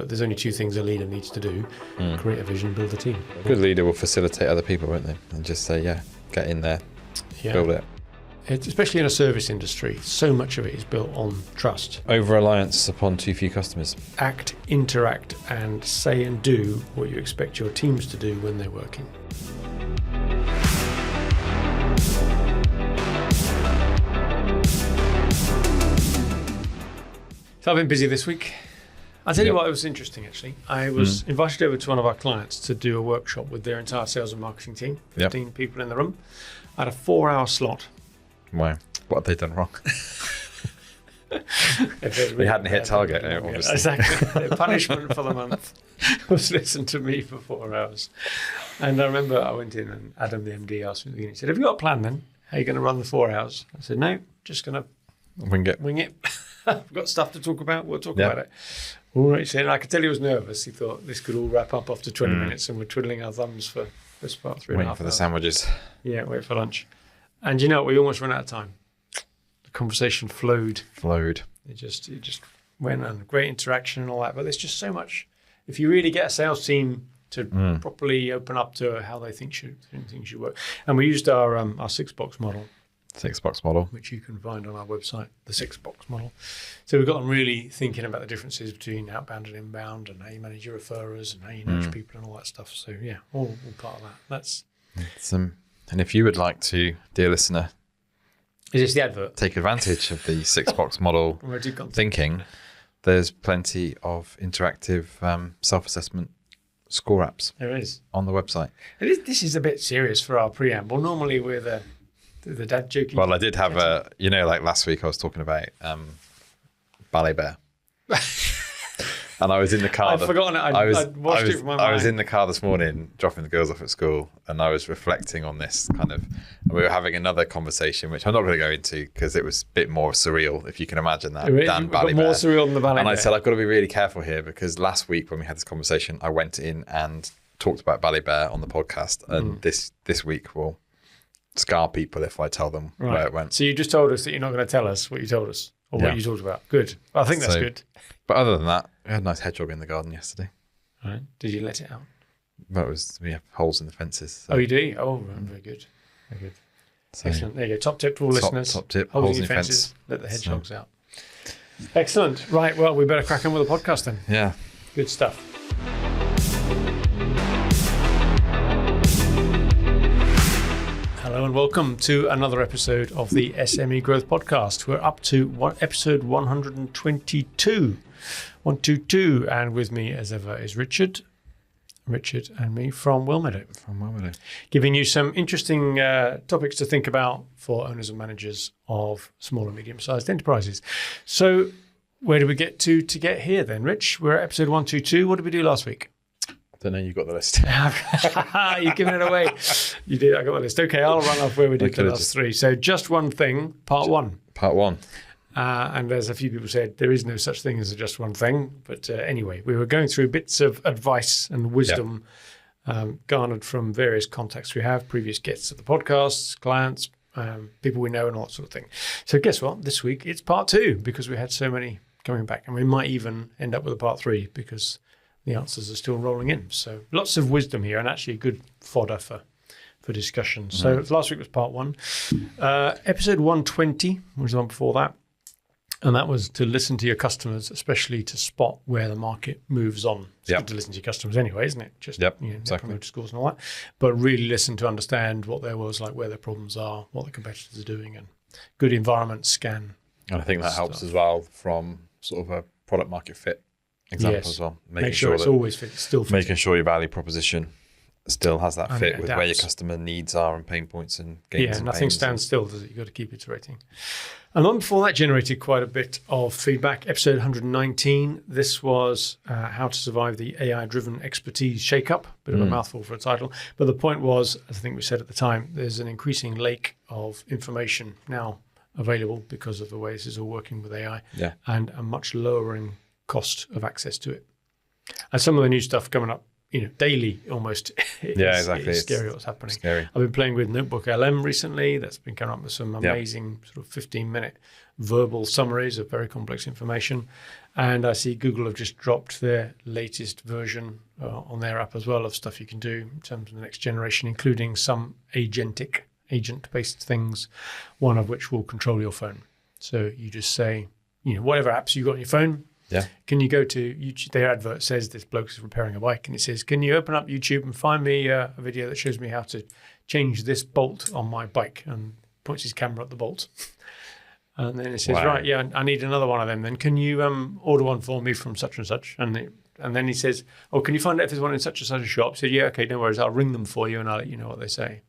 But there's only two things a leader needs to do: create a vision, build a team. A good leader will facilitate other people, won't they? And just say, get in there, build it. Especially in a service industry, so much of it is built on trust. Over-reliance upon too few customers. Act, interact, and say and do what you expect your teams to do when they're working. So I've been busy this week. I'll tell you what was interesting, actually. I was invited over to one of our clients to do a workshop with their entire sales and marketing team, 15 people in the room. I had a 4-hour slot. Wow. What have they done wrong? We hadn't hit target, obviously. Exactly. The punishment for the month was listen to me for 4 hours. And I remember I went in and Adam, the MD, asked me at the beginning, he said, have you got a plan then? How are you going to run the 4 hours? I said, no, just going to wing it. I've got stuff to talk about. We'll talk about it. All right, he said. And I could tell he was nervous. He thought this could all wrap up after 20 minutes and we're twiddling our thumbs for this part 3.5 hours. Waiting for the sandwiches. Yeah, wait for lunch. And you know what? We almost ran out of time. The conversation flowed. It just went on. Great interaction and all that. But there's just so much. If you really get a sales team to properly open up to how they think things should work. And we used our 6-box model. 6-box model. Which you can find on our website, the 6-box model. So we've got them really thinking about the differences between outbound and inbound and how you manage your referrers and how you nudge people and all that stuff. So yeah, all part of that. That's and if you would like to, dear listener, is this the advert? Take advantage of the 6-box model thinking, there's plenty of interactive self-assessment score apps. There is. On the website. This is a bit serious for our preamble. Normally we're the dad joking. Well, I did have like last week I was talking about Ballet Bear. And I was in the car. I'd forgotten it. I'd watched it from my mind. I was in the car this morning dropping the girls off at school and I was reflecting on this we were having another conversation, which I'm not going to go into because it was a bit more surreal, if you can imagine that, than Ballet Bear. More surreal than the Ballet Bear. And I said, I've got to be really careful here because last week when we had this conversation, I went in and talked about Ballet Bear on the podcast. And this week will scar people if I tell them where it went. So you just told us that you're not going to tell us what you told us or what you talked about. Good. I think that's good. But other than that, we had a nice hedgehog in the garden yesterday. Right. Did you let it out? Well, we have holes in the fences. So. Oh, you do? Oh, very good. Very good. So, excellent. There you go. Top tip for all listeners. Top tip. Holes in your fences. Let the hedgehogs out. Excellent. Right. Well, we better crack on with the podcast then. Yeah. Good stuff. Hello and welcome to another episode of the SME Growth Podcast. We're up to episode 122. 122, and with me as ever is Richard and me from Wellmeadow. Giving you some interesting topics to think about for owners and managers of small and medium-sized enterprises. So where did we get to get here then, Rich? We're at episode 122. What did we do last week? I don't know, you got the list. You're giving it away. You did, I got the list. Okay, I'll run off where we did the last three. So just one thing, part one. And as a few people said, there is no such thing as just one thing. But anyway, we were going through bits of advice and wisdom garnered from various contacts we have, previous guests of the podcasts, clients, people we know and all that sort of thing. So guess what? This week it's part two because we had so many coming back. And we might even end up with a part three because the answers are still rolling in. So lots of wisdom here and actually good fodder for discussion. So last week was part one. Episode 120 was the one before that. And that was to listen to your customers, especially to spot where the market moves on. It's good to listen to your customers anyway, isn't it? Just promoter scores and all that. But really listen to understand what there was, like where their problems are, what the competitors are doing, and good environment scan. And I think that helps as well from sort of a product market fit example as well. Make sure it's always fit, still fit. Making sure your value proposition still has that fit with where your customer needs are and pain points and gains. Yeah, nothing stands still, does it? You've got to keep iterating. And the one before that generated quite a bit of feedback. Episode 119, this was how to survive the AI-driven expertise shakeup. Bit of a mouthful for a title. But the point was, as I think we said at the time, there's an increasing lake of information now available because of the way this is all working with AI and a much lowering cost of access to it. And some of the new stuff coming up, daily almost. Exactly. It's scary what's happening. Scary. I've been playing with Notebook LM recently. That's been coming up with some amazing sort of 15-minute verbal summaries of very complex information. And I see Google have just dropped their latest version on their app as well of stuff you can do in terms of the next generation, including some agent-based things, one of which will control your phone. So you just say, whatever apps you've got on your phone, can you go to YouTube? Their advert says this bloke's repairing a bike, and it says, can you open up YouTube and find me a video that shows me how to change this bolt on my bike, and points his camera at the bolt. And then it says, right, I need another one of them. Then can you order one for me from such and such? And then he says, oh, can you find out if there's one in such and such a shop? So okay, no worries, I'll ring them for you and I'll let you know what they say.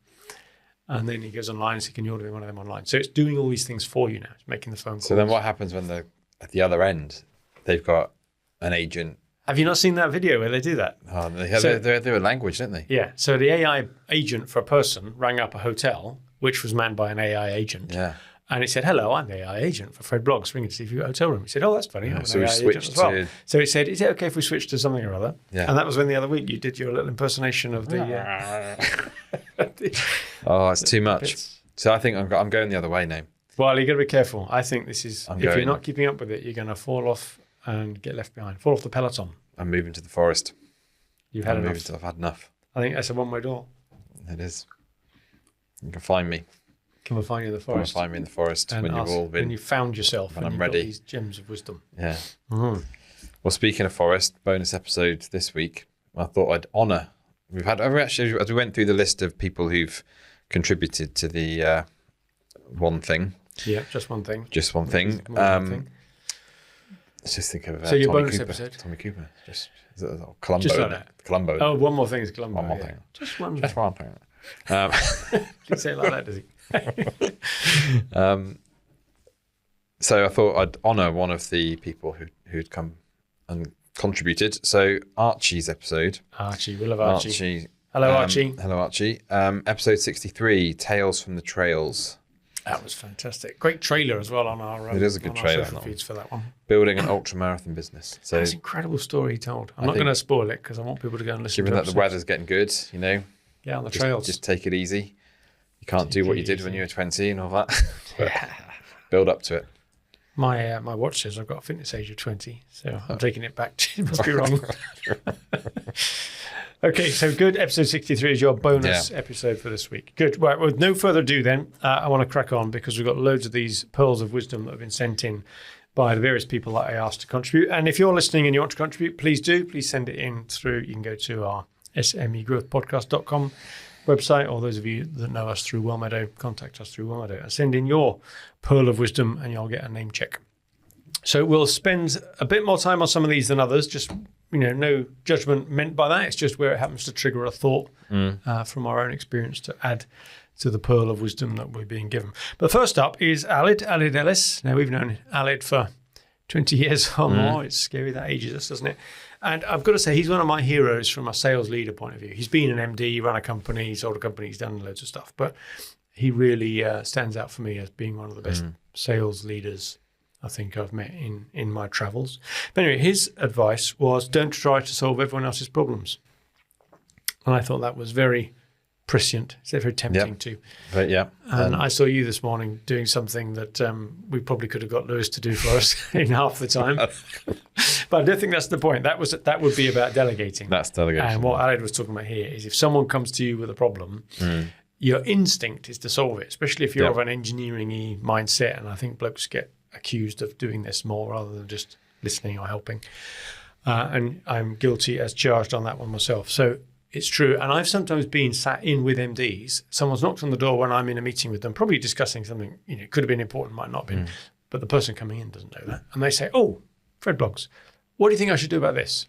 And then he goes online and says, can you order me one of them online? So it's doing all these things for you now. It's making the phone calls. So then what happens when at the other end, they've got an agent? Have you not seen that video where they do that? Oh, they have their language, don't they? Yeah. So the AI agent for a person rang up a hotel, which was manned by an AI agent. Yeah. And it said, hello, I'm the AI agent for Fred Blogs, ringing to see if you've got a hotel room. He said, oh, that's funny. I'm so an we AI switched agent as well. to... So it said, is it okay if we switch to something or other? Yeah. And that was when the other week you did your little impersonation of the... oh, it's too much. So I think I'm going the other way now. Well, you got to be careful. I think this is... if you're not keeping up with it, you're going to fall off and get left behind. Fall off the peloton. I'm moving to the forest. You've had enough. I've had enough. I think that's a one-way door. It is. You can find me. Come and find you in the forest. Come and find me in the forest when you've all been... When you found yourself when and I'm you've ready. got these gems of wisdom. Yeah. Mm-hmm. Well, speaking of forest, bonus episode this week, I thought I'd honour... Actually, as we went through the list of people who've contributed to the one thing. Yeah, just one thing. Just one thing. Let's just think of so your Tommy bonus Cooper. episode? Tommy Cooper. Columbo. Just like that. Columbo. Oh, one more thing is Columbo. One more thing. Just one Just thing. one thing. He say it like that, does he? So I thought I'd honour one of the people who'd come and contributed. So Archie's episode. Archie, we love Archie. Archie. Hello, Archie. Hello, Archie. Episode 63, Tales from the Trails. That was fantastic. Great trailer as well on our. It is a good trailer. Social feeds for that one. Building an ultramarathon business. So that's an incredible story he told. I'm not going to spoil it because I want people to go and listen. Given that the weather's getting good, Yeah, on the trails. Just take it easy. You can't do what you did when you were 20 and all that. Build up to it. My watch says I've got a fitness age of 20, so I'm taking it back. It must be wrong. Okay, so good. Episode 63 is your bonus episode for this week. Good. Right, with no further ado then, I want to crack on because we've got loads of these pearls of wisdom that have been sent in by the various people that I asked to contribute. And if you're listening and you want to contribute, please do. Please send it in through. You can go to our smegrowthpodcast.com website, or those of you that know us through Wellmeadow, contact us through Wellmeadow and send in your pearl of wisdom and you'll get a name check. So we'll spend a bit more time on some of these than others, just no judgment meant by that. It's just where it happens to trigger a thought from our own experience to add to the pearl of wisdom that we're being given. But first up is Alid Ellis. Now, we've known Alid for 20 years or more. It's scary that ages us, doesn't it? And I've got to say, he's one of my heroes from a sales leader point of view. He's been an MD, run a company, sold a company, he's done loads of stuff. But he really stands out for me as being one of the best sales leaders I think I've met in my travels. But anyway, his advice was don't try to solve everyone else's problems. And I thought that was very prescient. It's very tempting too. But And I saw you this morning doing something that we probably could have got Lewis to do for us in half the time. But I don't think that's the point. That would be about delegating. That's delegation. And what Aled was talking about here is if someone comes to you with a problem, your instinct is to solve it, especially if you're of an engineering-y mindset. And I think blokes get accused of doing this more rather than just listening or helping. And I'm guilty as charged on that one myself. So it's true. And I've sometimes been sat in with MDs. Someone's knocked on the door when I'm in a meeting with them, probably discussing something, could have been important, might not have been. But the person coming in doesn't know that. And they say, oh, Fred Blogs, what do you think I should do about this?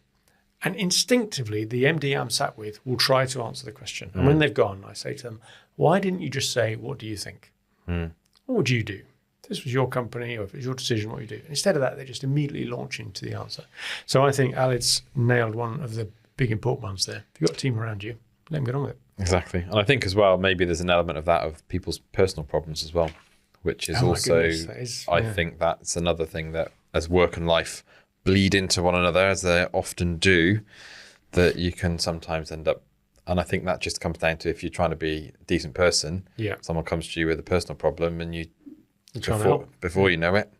And instinctively, the MD I'm sat with will try to answer the question. And when they've gone, I say to them, why didn't you just say, what do you think? What would you do? If this was your company or if it was your decision, what would you do? Instead of that, they just immediately launch into the answer. So I think Alid's nailed one of the big important ones there. If you've got a team around you, let them get on with it. Exactly. And I think as well, maybe there's an element of that of people's personal problems as well, which is also, I think that's another thing that as work and life bleed into one another, as they often do, that you can sometimes end up, and I think that just comes down to if you're trying to be a decent person, someone comes to you with a personal problem and before you know it,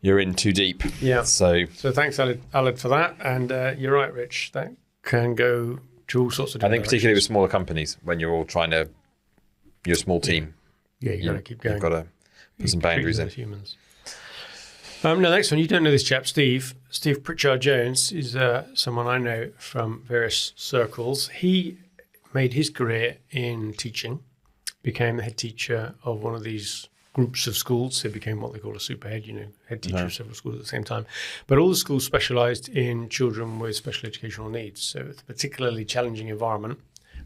you're in too deep. Yeah. So thanks, Aled, for that. And you're right, Rich. That can go to all sorts of different I think particularly with smaller companies, when you're all you're a small team. Yeah, you got to keep going. You've got to put some boundaries in. Humans. No, next one. You don't know this chap, Steve. Steve Pritchard-Jones is someone I know from various circles. He made his career in teaching, became the head teacher of one of these groups of schools. He became what they call a superhead, head teacher of several schools at the same time. But all the schools specialised in children with special educational needs. So it's a particularly challenging environment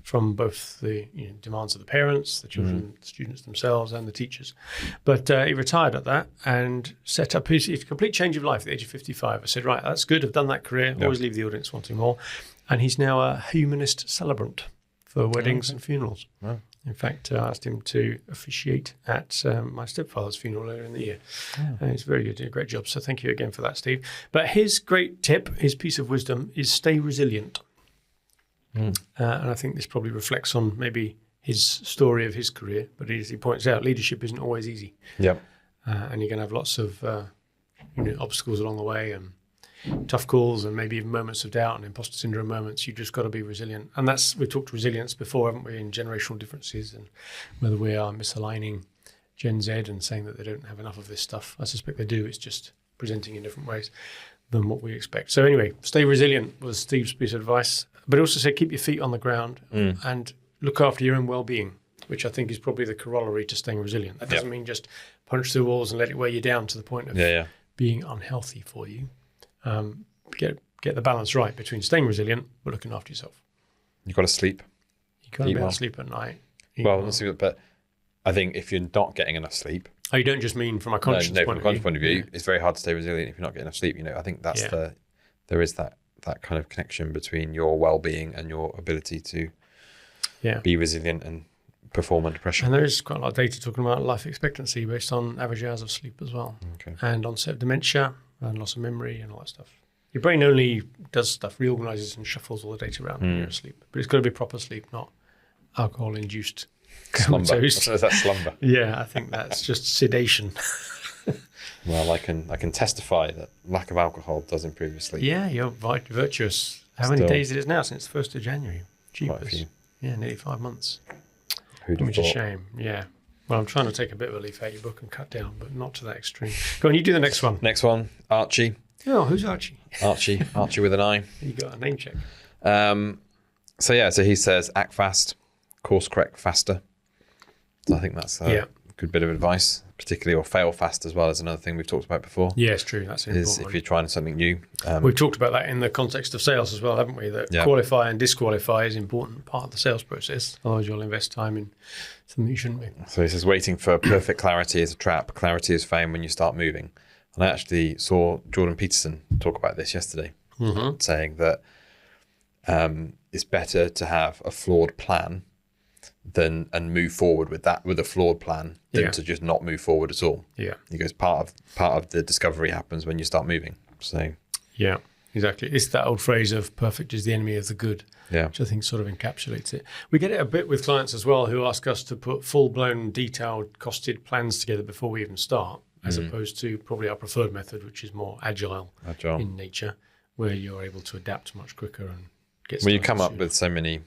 from both the demands of the parents, the children, the students themselves, and the teachers. But he retired at that and set up his complete change of life at the age of 55. I said, right, that's good. I've done that career. Always leave the audience wanting more. And he's now a humanist celebrant for weddings and funerals. Wow. In fact, I asked him to officiate at my stepfather's funeral earlier in the year. He's very good, did a great job. So thank you again for that, Steve. But his great tip, his piece of wisdom is stay resilient. And I think this probably reflects on maybe his story of his career. But as he points out, leadership isn't always easy. Yep. And you're going to have lots of obstacles along the way and tough calls and maybe even moments of doubt and imposter syndrome moments. You've just got to be resilient. And we've talked resilience before, haven't we, in generational differences and whether we are misaligning Gen Z and saying that they don't have enough of this stuff. I suspect they do. It's just presenting in different ways than what we expect. So anyway, stay resilient was Steve's piece of advice. But also say keep your feet on the ground and look after your own well-being, which I think is probably the corollary to staying resilient. That doesn't mean just punch through walls and let it weigh you down to the point of being unhealthy for you. Get the balance right between staying resilient but looking after yourself. You've got to sleep. You can't be able to sleep at night. But I think if you're not getting enough sleep... Oh, you don't just mean from a conscious point of view? No, from a conscious point of view, it's very hard to stay resilient if you're not getting enough sleep. I think that's there is that kind of connection between your well-being and your ability to be resilient and perform under pressure. And there is quite a lot of data talking about life expectancy based on average hours of sleep as well. Okay. And onset of dementia and loss of memory and all that stuff. Your brain only does stuff, reorganizes and shuffles all the data around when you're asleep. But it's got to be proper sleep, not alcohol-induced slumber. Is that slumber? Yeah, I think that's just sedation. Well, I can testify that lack of alcohol does improve your sleep. Yeah, you're virtuous. How many days it is now since the 1st of January? Jeepers. Yeah, nearly 5 months. Who'd have Which thought? is a shame, yeah. Well, I'm trying to take a bit of a leaf out of your book and cut down, but not to that extreme. Go on, you do the next one. Next one, Archie. Oh, who's Archie? Archie with an I. You got a name check. So he says, act fast, course correct faster. So I think that's a good bit of advice, particularly, or fail fast as well as another thing we've talked about before. Yeah, it's true. That's important. Is if you're trying something new. We've talked about that in the context of sales as well, haven't we? That qualify and disqualify is an important part of the sales process. Otherwise, you'll invest time in something you shouldn't be. So he says, waiting for perfect clarity is a trap. Clarity is found when you start moving. And I actually saw Jordan Peterson talk about this yesterday, saying that it's better to have a flawed plan and move forward with a flawed plan than to just not move forward at all. Yeah. He goes, part of the discovery happens when you start moving. So yeah, exactly. It's that old phrase of perfect is the enemy of the good, which I think sort of encapsulates it. We get it a bit with clients as well who ask us to put full-blown, detailed, costed plans together before we even start, as opposed to probably our preferred method, which is more agile in nature, where you're able to adapt much quicker and get started. Well, you come up with so many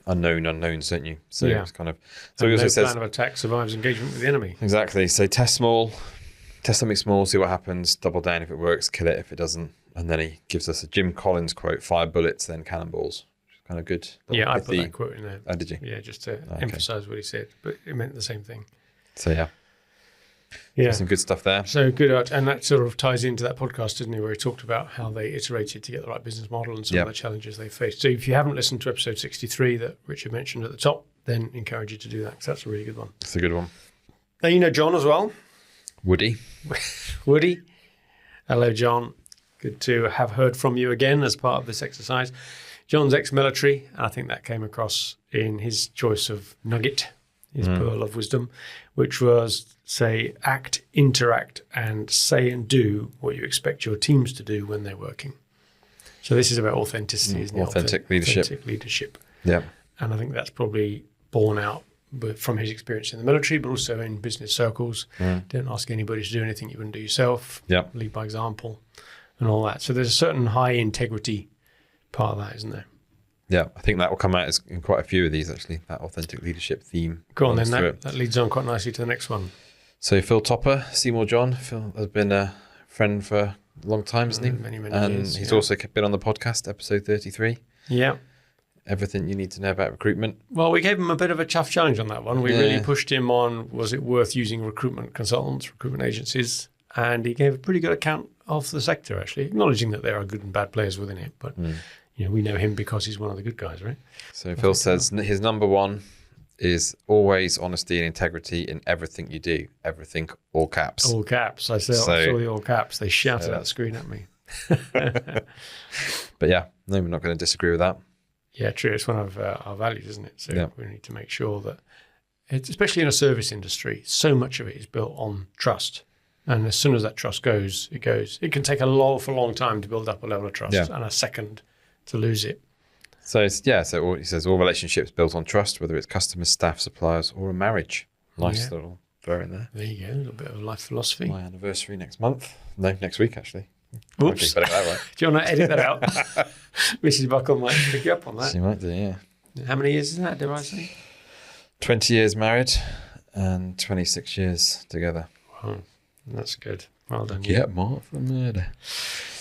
unknowns, don't you? So it's kind of... So he also says... plan of attack survives engagement with the enemy. Exactly. So test something small, see what happens, double down if it works, kill it if it doesn't. And then he gives us a Jim Collins quote, fire bullets, then cannonballs. Which is kind of good. Yeah, I put that quote in there. Oh, did you? Yeah, just to emphasise what he said. But it meant the same thing. So yeah, some good stuff there. So good, and that sort of ties into that podcast, didn't he, where he talked about how they iterated to get the right business model and some of the challenges they faced. So if you haven't listened to episode 63 that Richard mentioned at the top, then encourage you to do that, because that's a really good one. It's a good one. Now, you know John as well. Woody. Hello, John. Good to have heard from you again as part of this exercise. John's ex-military, and I think that came across in his choice of nugget, his pearl of wisdom, which was, say, act, interact, and say and do what you expect your teams to do when they're working. So this is about authenticity, isn't it? Authentic leadership. Authentic leadership. Yeah. And I think that's probably borne out from his experience in the military, but also in business circles. Don't ask anybody to do anything you wouldn't do yourself. Yeah. Lead by example and all that. So there's a certain high integrity part of that, isn't there? Yeah, I think that will come out in quite a few of these, actually, that authentic leadership theme. Go on then, that leads on quite nicely to the next one. So Phil Topper, Seymour John. Phil has been a friend for a long time, hasn't he? Many and years. He's also been on the podcast, episode 33. Yeah. Everything you need to know about recruitment. Well, we gave him a bit of a tough challenge on that one. We really pushed him on, was it worth using recruitment consultants, recruitment agencies? And he gave a pretty good account of the sector, actually, acknowledging that there are good and bad players within it. But, we know him because he's one of the good guys, right? So Phil says his number one is always honesty and integrity in everything you do. Everything, all caps. All caps. I saw the all caps. They shouted at the screen at me. But yeah, no, we're not going to disagree with that. Yeah, true. It's one of our values, isn't it? So we need to make sure that, especially in a service industry, so much of it is built on trust. And as soon as that trust goes, it goes. It can take a long time to build up a level of trust and a second to lose it. So, so he says all relationships built on trust, whether it's customers, staff, suppliers, or a marriage. Nice little throw in there. There you go, a little bit of life philosophy. My anniversary next month. No, next week, actually. Oops. Okay, that right. Do you want to edit that out? Mrs. Buckle might pick you up on that. She might do, yeah. How many years is that, did I say? 20 years married and 26 years together. Wow, that's good. Well done. Get marked for murder.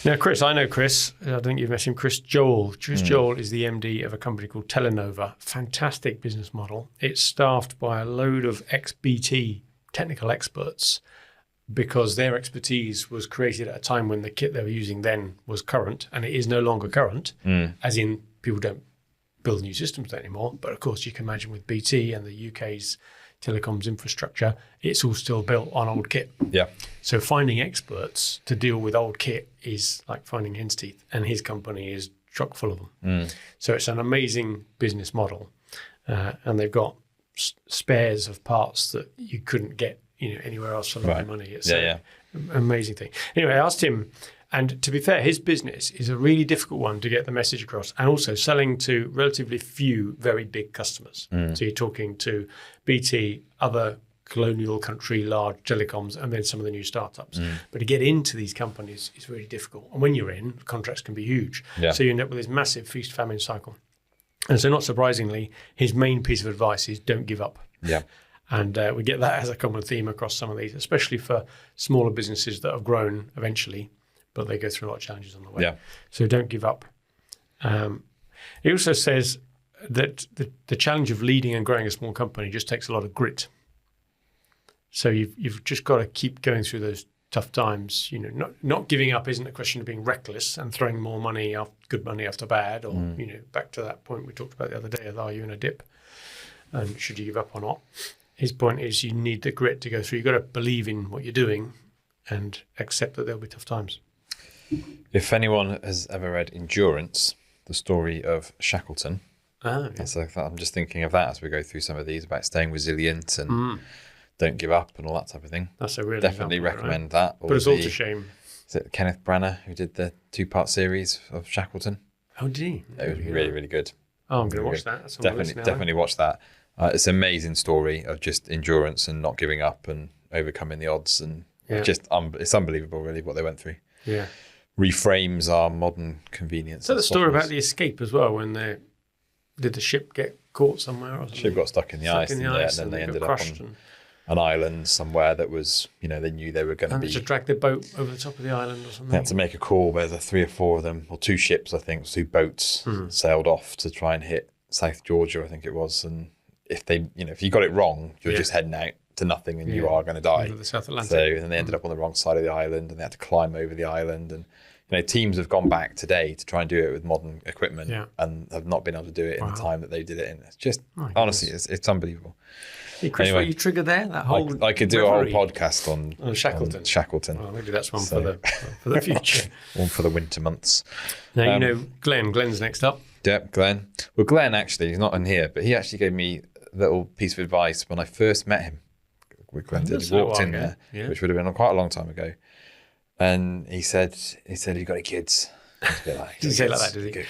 Now, Chris, I know Chris. I think you've met him. Chris Joel. Chris Joel is the MD of a company called Telenova. Fantastic business model. It's staffed by a load of ex-BT technical experts because their expertise was created at a time when the kit they were using then was current, and it is no longer current, as in people don't build new systems anymore. But of course, you can imagine with BT and the UK's telecoms infrastructure, it's all still built on old kit. Yeah. So finding experts to deal with old kit is like finding hen's teeth, and his company is chock full of them. So it's an amazing business model, and they've got spares of parts that you couldn't get anywhere else for the money. It's an amazing thing. Anyway, I asked him, and to be fair, his business is a really difficult one to get the message across, and also selling to relatively few very big customers. So you're talking to BT, other colonial country, large telecoms, and then some of the new startups. But to get into these companies is really difficult. And when you're in, contracts can be huge. Yeah. So you end up with this massive feast-famine cycle. And so not surprisingly, his main piece of advice is don't give up. Yeah. And we get that as a common theme across some of these, especially for smaller businesses that have grown eventually, but they go through a lot of challenges on the way. Yeah. So don't give up. He also says that the challenge of leading and growing a small company just takes a lot of grit. So you've just got to keep going through those tough times. Not giving up isn't a question of being reckless and throwing more money, good money after bad, or back to that point we talked about the other day of are you in a dip and should you give up or not? His point is you need the grit to go through. You've got to believe in what you're doing and accept that there'll be tough times. If anyone has ever read Endurance, the story of Shackleton, I'm just thinking of that as we go through some of these about staying resilient and don't give up and all that type of thing. That's a really definitely recommend that. But it's also a shame. Is it Kenneth Branagh who did the 2-part series of Shackleton? Oh, did he? It was really, really good. Oh, I'm going to watch that. That's definitely watch that. It's an amazing story of just endurance and not giving up and overcoming the odds, and it's unbelievable, really, what they went through. Yeah, reframes our modern convenience. So the story about the escape as well, when did the ship get caught somewhere? Or something? The ship got stuck in the ice, and then they ended up on an island somewhere that was, they knew they were going to be. Just drag the boat over the top of the island or something. They had to make a call where the 3 or 4 of them, or 2 ships, I think, 2 boats sailed off to try and hit South Georgia, I think it was, and if you got it wrong, you're just heading out to nothing and you are going to die. The South Atlantic. So then they ended up on the wrong side of the island and they had to climb over the island. And teams have gone back today to try and do it with modern equipment and have not been able to do it in the time that they did it in. It's just, honestly, it's unbelievable. Hey, Chris, anyway, what you triggered there? That whole I could do a whole podcast on Shackleton. Well, maybe that's one for the future. One for the winter months. Now, Glenn's next up. Yep, Glenn. Well, Glenn, actually, he's not in here, but he actually gave me a little piece of advice when I first met him. He walked in there, which would have been quite a long time ago. And he said, "You got any kids?" It's a bit like, Didn't say it like that, did he? Good.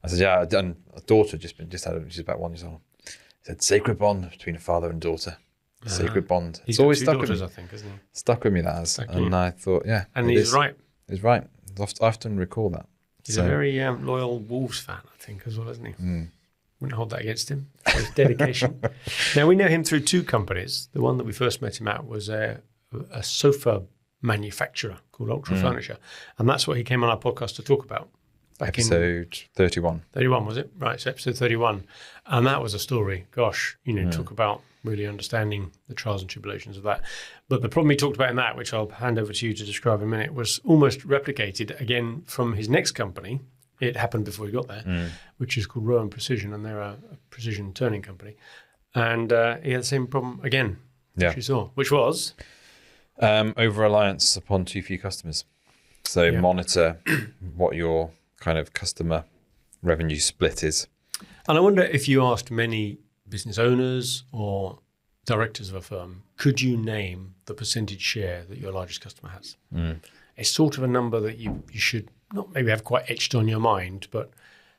I said, yeah, I've done a daughter just had she's about 1 year old. He said, sacred bond between a father and daughter. Sacred bond. He's it's always stuck daughters, with me. I think, isn't he? Stuck with me, that has. And I thought, yeah. And he's right. He's right. I often recall that. He's a very loyal Wolves fan, I think, as well, isn't he? Wouldn't hold that against him. For his dedication. Now, we know him through two companies. The one that we first met him at was a sofa manufacturer called Ultra Furniture. And that's what he came on our podcast to talk about. Episode 31. 31, was it? Right, so episode 31. And that was a story. Gosh, talk about really understanding the trials and tribulations of that. But the problem he talked about in that, which I'll hand over to you to describe in a minute, was almost replicated again from his next company. It happened before he got there, which is called Rowan Precision, and they're a precision turning company. And he had the same problem again, which you saw, which was? Over-reliance upon too few customers. So monitor what your kind of customer revenue split is. And I wonder if you asked many business owners or directors of a firm, could you name the percentage share that your largest customer has? It's sort of a number that you should not maybe have quite etched on your mind, but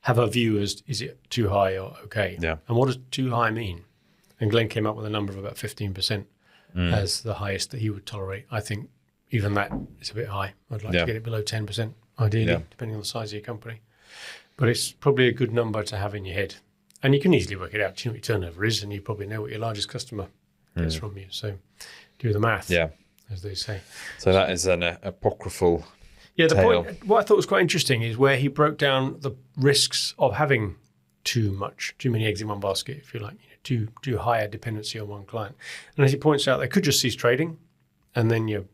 have a view as, is it too high or okay? Yeah. And what does too high mean? And Glenn came up with a number of about 15% as the highest that he would tolerate. I think even that is a bit high. I'd like to get it below 10%, ideally, depending on the size of your company. But it's probably a good number to have in your head. And you can easily work it out. You know what your turnover is, and you probably know what your largest customer gets from you. So do the math, as they say. So that is an apocryphal the tale. point, what I thought was quite interesting is where he broke down the risks of having too many eggs in one basket, if you like, too high a dependency on one client. And as he points out, they could just cease trading, and then you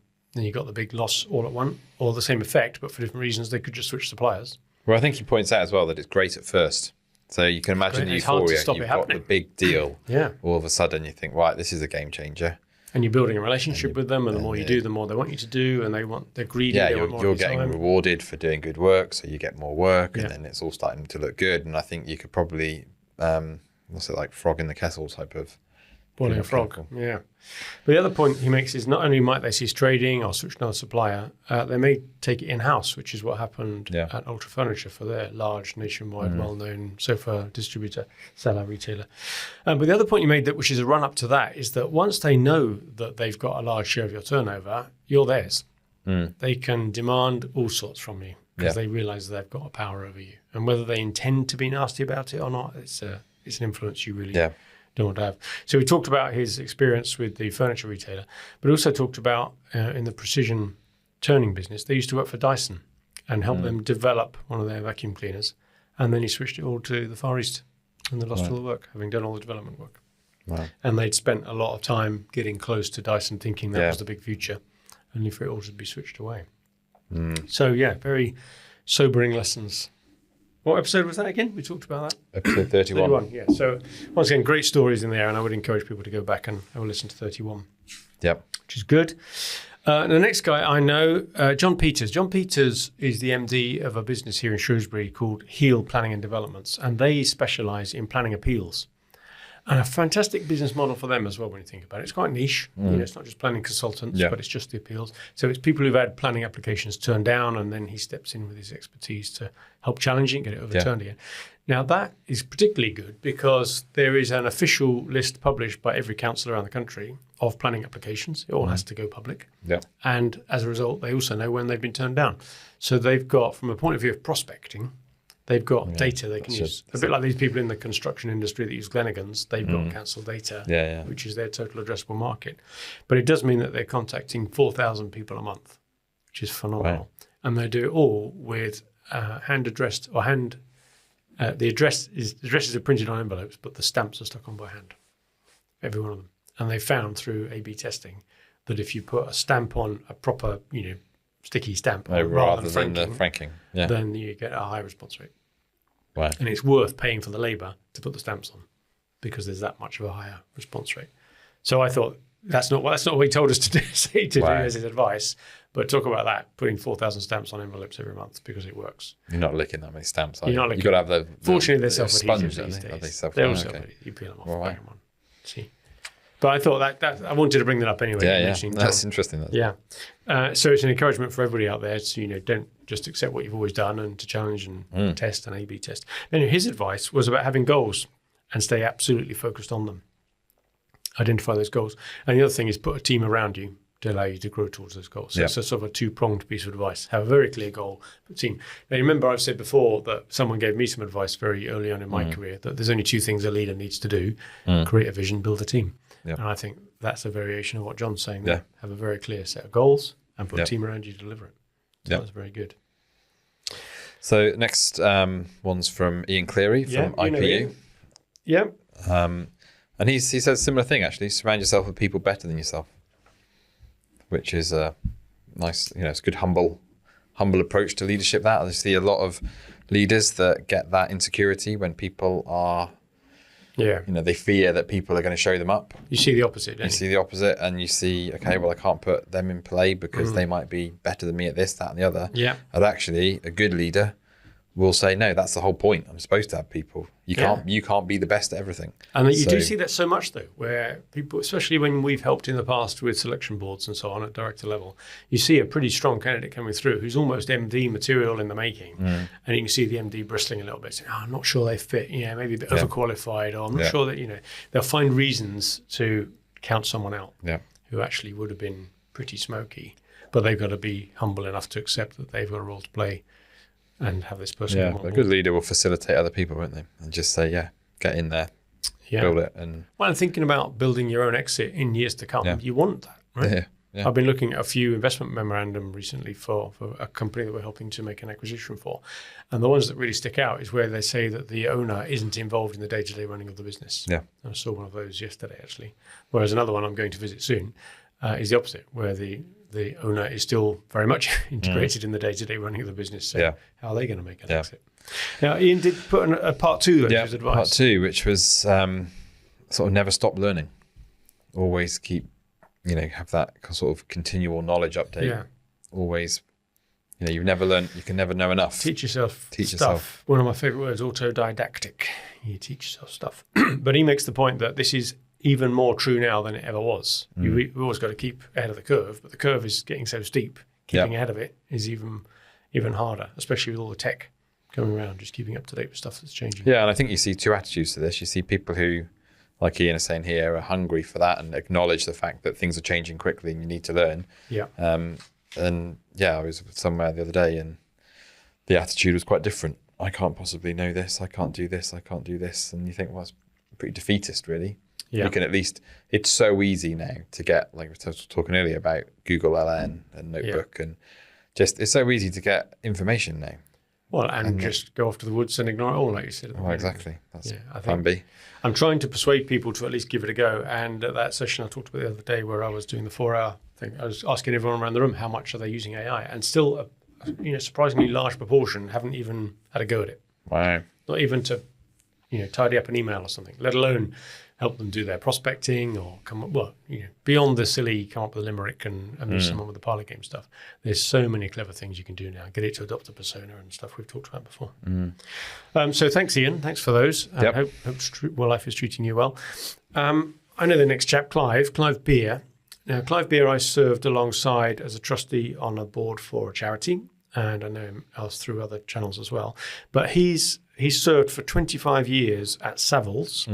got the big loss all at once, or the same effect, but for different reasons. They could just switch suppliers. Well, I think he points out as well that it's great at first. So you can imagine the euphoria. You've got the big deal. All of a sudden you think, right, this is a game changer. And you're building a relationship with them, and the more you do, the more they want you to do, and they're greedy. Yeah, they want more you're of your getting time. rewarded for doing good work, so you get more work, and then it's all starting to look good. And I think you could probably, what's it like, frog in the kettle type of boiling a frog. Yeah. But the other point he makes is not only might they cease trading or switch to another supplier, they may take it in-house, which is what happened at Ultra Furniture for their large, nationwide, well-known sofa distributor, seller, retailer. But the other point you made, which is a run-up to that, is that once they know that they've got a large share of your turnover, you're theirs. They can demand all sorts from you because they realise they've got a power over you. And whether they intend to be nasty about it or not, it's an influence you really don't want to have. So we talked about his experience with the furniture retailer, but also talked about in the precision turning business, they used to work for Dyson and help them develop one of their vacuum cleaners. And then he switched it all to the Far East and they lost all the work, having done all the development work. Wow. And they'd spent a lot of time getting close to Dyson, thinking that was the big future, only for it all to be switched away. So very sobering lessons. What episode was that again? We talked about that. Episode 31. Yeah. So once again, great stories in there, and I would encourage people to go back and have a listen to 31. Yep. Which is good. The next guy I know, John Peters. John Peters is the MD of a business here in Shrewsbury called Heal Planning and Developments, and they specialise in planning appeals. And a fantastic business model for them as well when you think about it. It's quite niche. It's not just planning consultants, but it's just the appeals. So it's people who've had planning applications turned down, and then he steps in with his expertise to help challenge it and get it overturned again. Now, that is particularly good because there is an official list published by every council around the country of planning applications. It all has to go public. Yeah. And as a result, they also know when they've been turned down. So they've got, from a point of view of prospecting, they've got data they can use. A bit like these people in the construction industry that use Glenagans, they've got council data, which is their total addressable market. But it does mean that they're contacting 4,000 people a month, which is phenomenal. Wow. And they do it all with hand-addressed or hand... the addresses are printed on envelopes, but the stamps are stuck on by hand, every one of them. And they found through A/B testing that if you put a stamp on a proper, sticky stamp, rather than the franking, then you get a high response rate. Wow. And it's worth paying for the labour to put the stamps on because there's that much of a higher response rate. So I thought that's not what he told us to do, do as his advice. But talk about that, putting 4,000 stamps on envelopes every month because it works. You're not licking that many stamps, are you? You've not licking. You've got to have Fortunately, they're self-adhesive sponge, these days. They're all self-adhesive. You peel them off, bang them on. See. But I thought that I wanted to bring that up anyway. Yeah. That's interesting. Yeah. So it's an encouragement for everybody out there to, don't just accept what you've always done and to challenge and test and A/B test. Anyway, his advice was about having goals and stay absolutely focused on them. Identify those goals. And the other thing is put a team around you to allow you to grow towards those goals. So it's a sort of a two-pronged piece of advice. Have a very clear goal, but team. Now, remember I've said before that someone gave me some advice very early on in my career that there's only two things a leader needs to do: create a vision, build a team. Yep. And I think that's a variation of what John's saying there. Have a very clear set of goals and put a team around you to deliver it. So that's very good. So next one's from Ian Cleary from IPU. Yeah. And he says a similar thing, actually. Surround yourself with people better than yourself, which is a nice, it's a good humble approach to leadership. That I see a lot of leaders that get that insecurity when people are, they fear that people are going to show them up. You see the opposite, don't you? You see the opposite, and you see, okay, well, I can't put them in play because they might be better than me at this, that, and the other. Yeah. And actually, a good leader will say, no, that's the whole point. I'm supposed to have people. You can't be the best at everything. And you do see that so much, though, where people, especially when we've helped in the past with selection boards and so on at director level, you see a pretty strong candidate coming through who's almost MD material in the making. And you can see the MD bristling a little bit, saying, I'm not sure they fit, maybe a bit overqualified, or I'm not sure that, they'll find reasons to count someone out who actually would have been pretty smoky. But they've got to be humble enough to accept that they've got a role to play and have this person. A good leader will facilitate other people, won't they? And just say, get in there, build it. And I'm thinking about building your own exit in years to come. You want that, right? I've been looking at a few investment memorandum recently for a company that we're helping to make an acquisition for. And the ones that really stick out is where they say that the owner isn't involved in the day-to-day running of the business. Yeah. I saw one of those yesterday, actually. Whereas another one I'm going to visit soon is the opposite, where the owner is still very much integrated in the day-to-day running of the business. So how are they going to make an exit? Now, Ian did put a part two of his advice. Part two, which was sort of never stop learning. Always keep, have that sort of continual knowledge update. Yeah. Always, you've never learned, you can never know enough. Teach yourself stuff. One of my favorite words, autodidactic. You teach yourself stuff. But he makes the point that this is even more true now than it ever was. You've always got to keep ahead of the curve, but the curve is getting so steep. Keeping ahead of it is even harder, especially with all the tech coming around, just keeping up to date with stuff that's changing. Yeah, and I think you see two attitudes to this. You see people who, like Ian is saying here, are hungry for that and acknowledge the fact that things are changing quickly and you need to learn. Yeah. I was somewhere the other day and the attitude was quite different. I can't possibly know this. I can't do this. I can't do this. And you think, well, it's pretty defeatist, really. Yeah. You can at least, it's so easy now to get, like we were talking earlier about Google LN and Notebook, and just, it's so easy to get information now. Well, and just go off to the woods and ignore it all, like you said. Well, exactly. That's plan B. I'm trying to persuade people to at least give it a go. And at that session I talked about the other day where I was doing the 4-hour thing, I was asking everyone around the room how much are they using AI, and still a surprisingly large proportion haven't even had a go at it. Wow. Not even to tidy up an email or something, let alone help them do their prospecting or come up, beyond the silly, come up with a limerick and meet someone with the parlor game stuff. There's so many clever things you can do now. Get it to adopt a persona and stuff we've talked about before. So thanks, Ian. Thanks for those. I hope Well Life is treating you well. I know the next chap, Clive Beer. Now, Clive Beer I served alongside as a trustee on a board for a charity, and I know him else through other channels as well. But he's served for 25 years at Savills,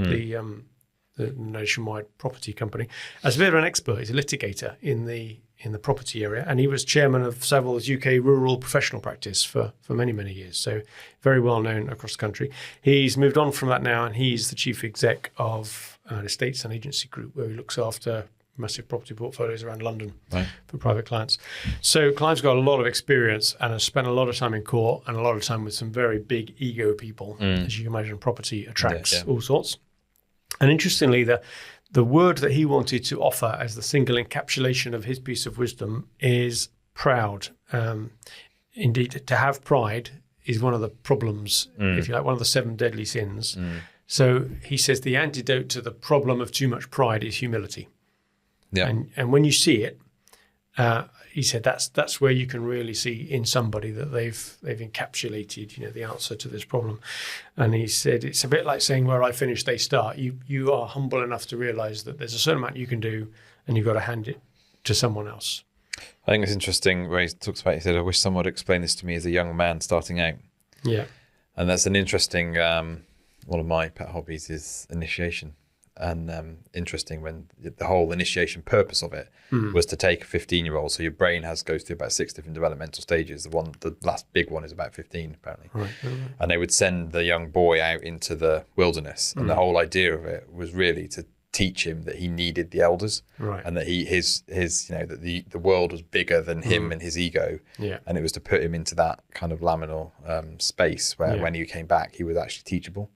the nationwide property company, as a bit of an expert. He's a litigator in the property area, and he was chairman of Savills UK rural professional practice for many, many years. So very well known across the country. He's moved on from that now, and he's the chief exec of an estates and agency group where he looks after massive property portfolios around London for private clients. So Clive's got a lot of experience and has spent a lot of time in court and a lot of time with some very big ego people. As you can imagine, property attracts all sorts. And interestingly, the word that he wanted to offer as the single encapsulation of his piece of wisdom is proud. Indeed, to have pride is one of the problems, if you like, one of the 7 deadly sins. So he says the antidote to the problem of too much pride is humility. Yeah. And when you see it, he said that's where you can really see in somebody that they've encapsulated, the answer to this problem. And he said it's a bit like saying where I finish, they start. You are humble enough to realise that there's a certain amount you can do, and you've got to hand it to someone else. I think it's interesting where he talks about. He said, "I wish someone would explain this to me as a young man starting out." Yeah, and that's an interesting. One of my pet hobbies is initiation. And interesting when the whole initiation purpose of it was to take a 15-year-old. So your brain goes through about 6 different developmental stages. The last big one is about 15, apparently. Right. And they would send the young boy out into the wilderness, and the whole idea of it was really to teach him that he needed the elders, right, and that his that the world was bigger than him and his ego, and it was to put him into that kind of liminal space where when he came back, he was actually teachable.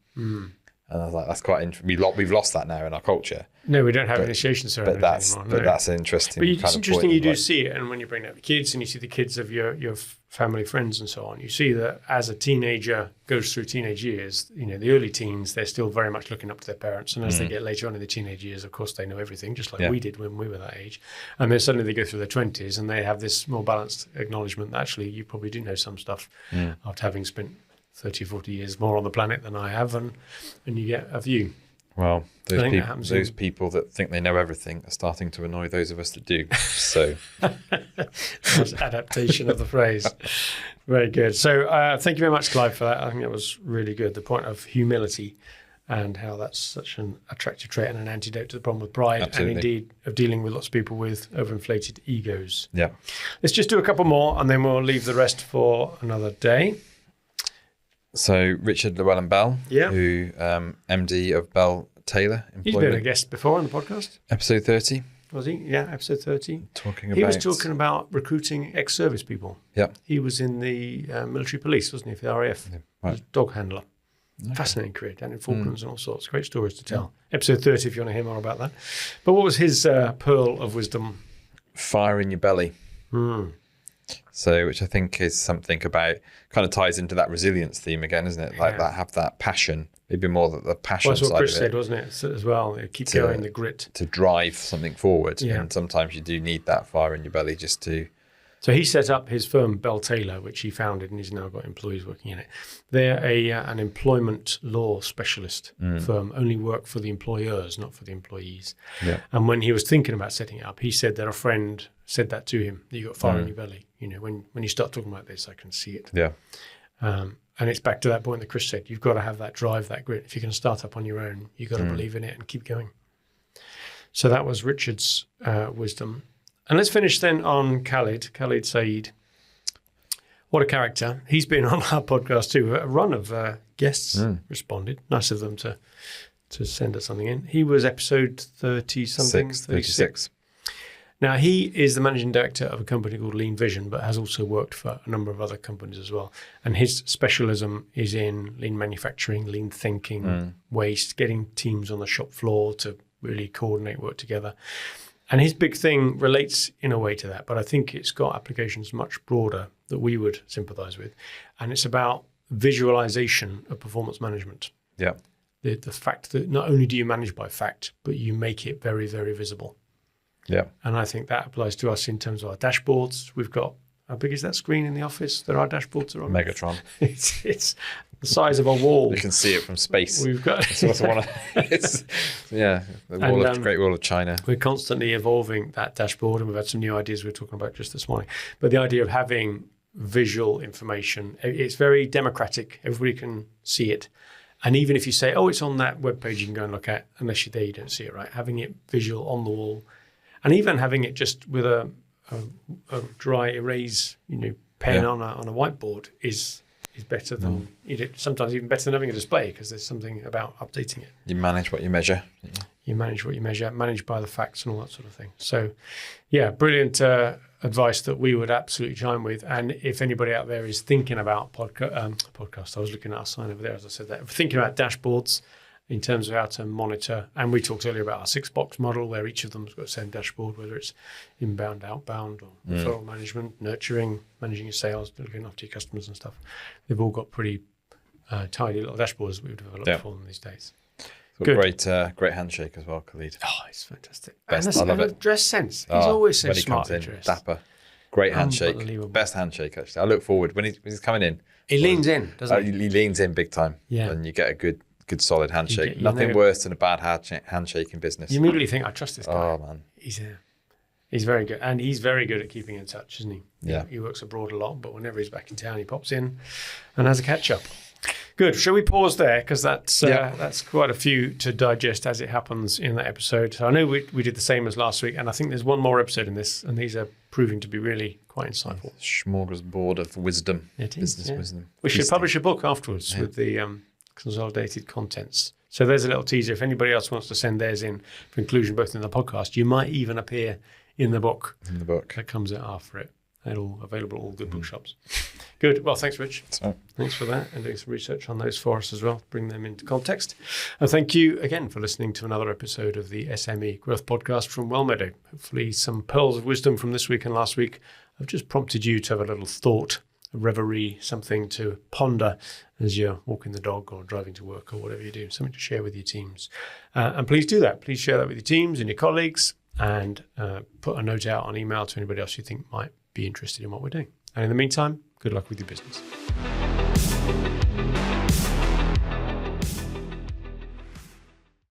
And I was like, that's quite interesting. We've lost that now in our culture. No, we don't have initiation ceremonies anymore. But that's interesting. But it's interesting you do see it, and when you bring up the kids and you see the kids of your family, friends, and so on, you see that as a teenager goes through teenage years, the early teens, they're still very much looking up to their parents, and as they get later on in the teenage years, of course, they know everything, just like we did when we were that age. And then suddenly they go through their 20s, and they have this more balanced acknowledgement that actually you probably do know some stuff after having spent 30, 40 years more on the planet than I have, and you get a view. Well, those people that think they know everything are starting to annoy those of us that do. So that's adaptation of the phrase. Very good. So thank you very much, Clive, for that. I think that was really good. The point of humility and how that's such an attractive trait and an antidote to the problem with pride. Absolutely. And indeed of dealing with lots of people with overinflated egos. Yeah. Let's just do a couple more and then we'll leave the rest for another day. So Richard Llewellyn-Bell, who MD of Bell Taylor Employment. He's been a guest before on the podcast. Episode 30. Was he? Yeah, episode 30. He was talking about recruiting ex-service people. Yeah. He was in the military police, wasn't he, for the RAF? Yeah, right. He was a dog handler. Okay. Fascinating career down in Falklands and all sorts. Great stories to tell. Yeah. Episode 30 if you want to hear more about that. But what was his pearl of wisdom? Fire in your belly. So, which I think is something about, kind of ties into that resilience theme again, isn't it? Like that, have that passion, maybe more the passion that's side what Chris of it. said, wasn't it, as well? Keep going, the grit. To drive something forward. Yeah. And sometimes you do need that fire in your belly just to... So he set up his firm, Bell Taylor, which he founded, and he's now got employees working in it. They're an employment law specialist firm, only work for the employers, not for the employees. Yeah. And when he was thinking about setting it up, he said that a friend said that to him, that you got fire in your belly. When you start talking about this, I can see it. Yeah. And it's back to that point that Chris said, you've got to have that drive, that grit. If you're going to start up on your own, you've got to believe in it and keep going. So that was Richard's wisdom. And let's finish then on Khalid Saeed. What a character. He's been on our podcast too. A run of guests responded. Nice of them to send us something in. He was episode 30-something. 36. Now, he is the managing director of a company called Lean Vision, but has also worked for a number of other companies as well. And his specialism is in lean manufacturing, lean thinking, waste, getting teams on the shop floor to really coordinate, work together. And his big thing relates in a way to that, but I think it's got applications much broader that we would sympathize with. And it's about visualization of performance management. Yeah. The fact that not only do you manage by fact, but you make it very, very visible. Yeah. And I think that applies to us in terms of our dashboards. We've got, how big is that screen in the office that our dashboards are on? Megatron. It's the size of a wall. You can see it from space. We've got Great Wall of China. We're constantly evolving that dashboard, and we've had some new ideas we were talking about just this morning. But the idea of having visual information, it's very democratic. Everybody can see it. And even if you say, it's on that webpage you can go and look at, unless you're there, you don't see it, right? Having it visual on the wall, and even having it just with a dry erase, pen on a whiteboard is better than sometimes even better than having a display, because there's something about updating it. You manage what you measure. You manage what you measure, managed by the facts and all that sort of thing. So, brilliant advice that we would absolutely chime with. And if anybody out there is thinking about podcast, I was looking at our sign over there as I said that. If thinking about dashboards in terms of how to monitor, and we talked earlier about our 6-box model where each of them's got the same dashboard, whether it's inbound, outbound, or referral management, nurturing, managing your sales, looking after your customers and stuff. They've all got pretty tidy little dashboards that we've developed for them these days. Good. Great handshake as well, Khalid. Oh, it's fantastic. Best. I love it. Dress sense. He's always so when he smartly comes in, dressed. dapper. Great handshake. Best handshake, actually. I look forward when he's coming in. He leans in, doesn't he? He leans in big time. Yeah. And you get a good solid handshake. You Nothing worse than a bad handshake in business. You immediately think, I trust this guy. Oh, man. He's very good. And he's very good at keeping in touch, isn't he? Yeah. He works abroad a lot, but whenever he's back in town, he pops in and has a catch-up. Good. Shall we pause there? Because that's quite a few to digest as it happens in that episode. So I know we did the same as last week, and I think there's one more episode in this, and these are proving to be really quite insightful. Smorgasbord of wisdom. It is, business wisdom. We should publish a book afterwards with the consolidated contents. So there's a little teaser. If anybody else wants to send theirs in for inclusion, both in the podcast, you might even appear in the book. In the book. That comes out after it. They're all available at all good bookshops. Good. Well, thanks, Rich. Thanks for that and doing some research on those for us as well. Bring them into context. And thank you again for listening to another episode of the SME Growth Podcast from Wellmeadow. Hopefully some pearls of wisdom from this week and last week have just prompted you to have a little thought, a reverie, something to ponder as you're walking the dog or driving to work or whatever you do, something to share with your teams. And please do that. Please share that with your teams and your colleagues and put a note out on email to anybody else you think might be interested in what we're doing. And in the meantime, good luck with your business.